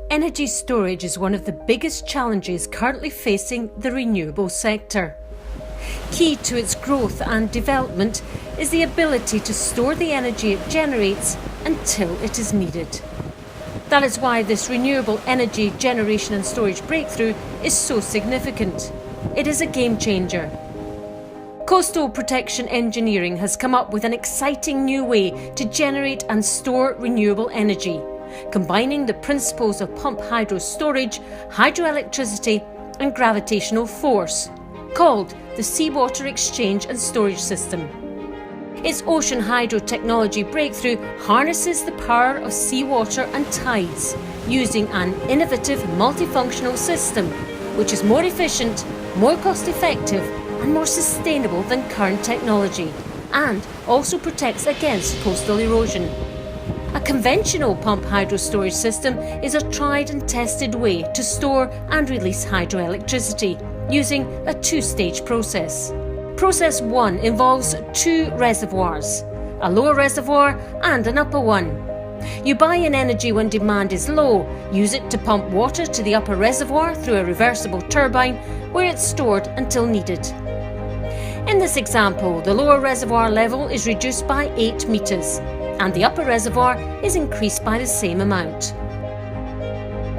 Energy storage is one of the biggest challenges currently facing the renewable sector. Key to its growth and development is the ability to store the energy it generates until it is needed. That is why this renewable energy generation and storage breakthrough is so significant. It is a game changer. Coastal Protection Engineering has come up with an exciting new way to generate and store renewable energy, combining the principles of pumped hydro storage, hydroelectricity and gravitational force, called the Seawater Exchange and Storage System. Its ocean hydro technology breakthrough harnesses the power of seawater and tides using an innovative multifunctional system which is more efficient, more cost-effective and more sustainable than current technology, and also protects against coastal erosion. A conventional pumped hydro storage system is a tried and tested way to store and release hydroelectricity using a two-stage process. Process 1 involves two reservoirs, a lower reservoir and an upper one. You buy in energy when demand is low, use it to pump water to the upper reservoir through a reversible turbine where it's stored until needed. In this example, the lower reservoir level is reduced by 8 metres and the upper reservoir is increased by the same amount.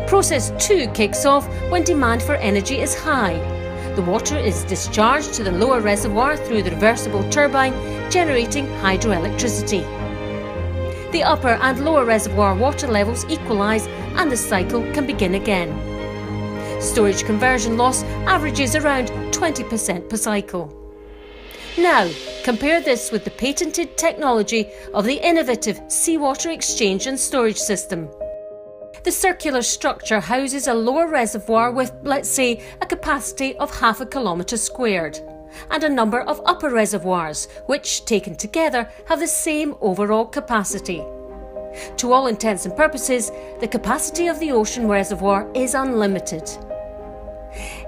Process 2 kicks off when demand for energy is high. The water is discharged to the lower reservoir through the reversible turbine, generating hydroelectricity. The upper and lower reservoir water levels equalise and the cycle can begin again. Storage conversion loss averages around 20% per cycle. Now, compare this with the patented technology of the innovative Seawater Exchange and Storage System. The circular structure houses a lower reservoir with, let's say, a capacity of half a kilometre squared, and a number of upper reservoirs, which, taken together, have the same overall capacity. To all intents and purposes, the capacity of the ocean reservoir is unlimited.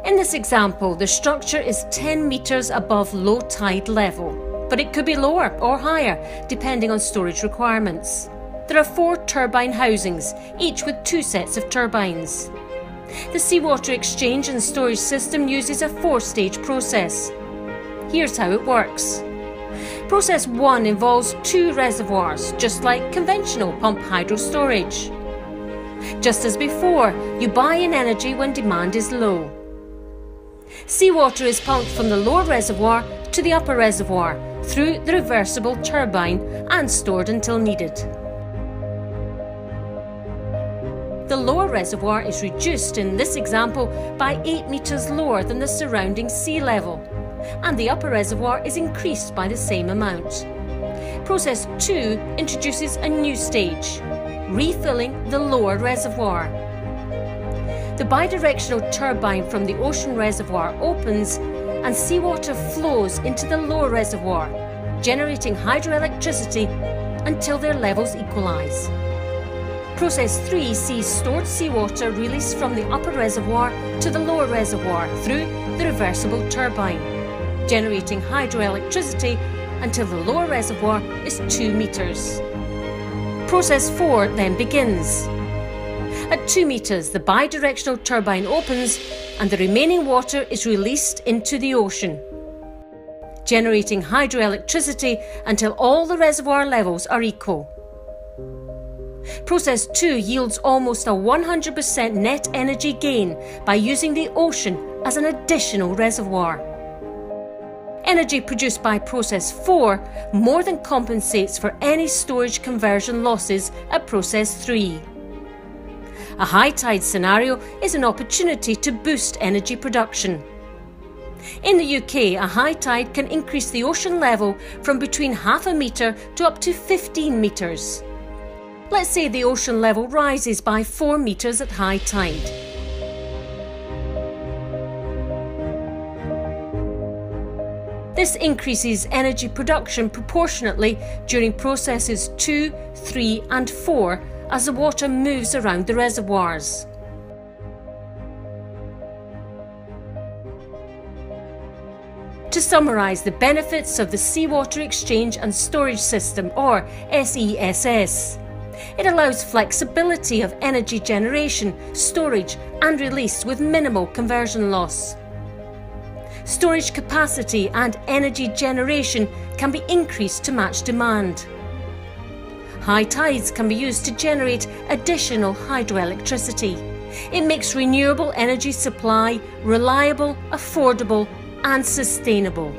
In this example, the structure is 10 metres above low tide level, but it could be lower or higher, depending on storage requirements. There are 4 turbine housings, each with 2 sets of turbines. The Seawater Exchange and Storage System uses a 4-stage process. Here's how it works. Process 1 involves 2 reservoirs, just like conventional pumped hydro storage. Just as before, you buy in energy when demand is low. Seawater is pumped from the lower reservoir to the upper reservoir through the reversible turbine and stored until needed. The lower reservoir is reduced in this example by 8 metres lower than the surrounding sea level, and the upper reservoir is increased by the same amount. Process 2 introduces a new stage, refilling the lower reservoir. The bidirectional turbine from the ocean reservoir opens and seawater flows into the lower reservoir, generating hydroelectricity until their levels equalise. Process 3 sees stored seawater released from the upper reservoir to the lower reservoir through the reversible turbine, generating hydroelectricity until the lower reservoir is 2 metres. Process 4 then begins. At 2 metres, the bidirectional turbine opens and the remaining water is released into the ocean, generating hydroelectricity until all the reservoir levels are equal. Process 2 yields almost a 100% net energy gain by using the ocean as an additional reservoir. Energy produced by Process 4 more than compensates for any storage conversion losses at Process 3. A high tide scenario is an opportunity to boost energy production. In the UK, a high tide can increase the ocean level from between half a metre to up to 15 metres. Let's say the ocean level rises by 4 metres at high tide. This increases energy production proportionately during processes 2, 3 and 4 as the water moves around the reservoirs. To summarise the benefits of the Seawater Exchange and Storage System, or SESS. It allows flexibility of energy generation, storage and release with minimal conversion loss. Storage capacity and energy generation can be increased to match demand. High tides can be used to generate additional hydroelectricity. It makes renewable energy supply reliable, affordable and sustainable.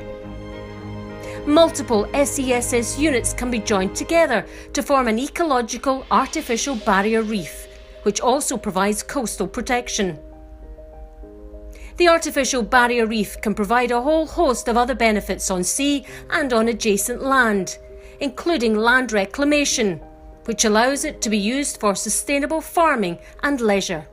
Multiple SESS units can be joined together to form an ecological artificial barrier reef, which also provides coastal protection. The artificial barrier reef can provide a whole host of other benefits on sea and on adjacent land, including land reclamation, which allows it to be used for sustainable farming and leisure.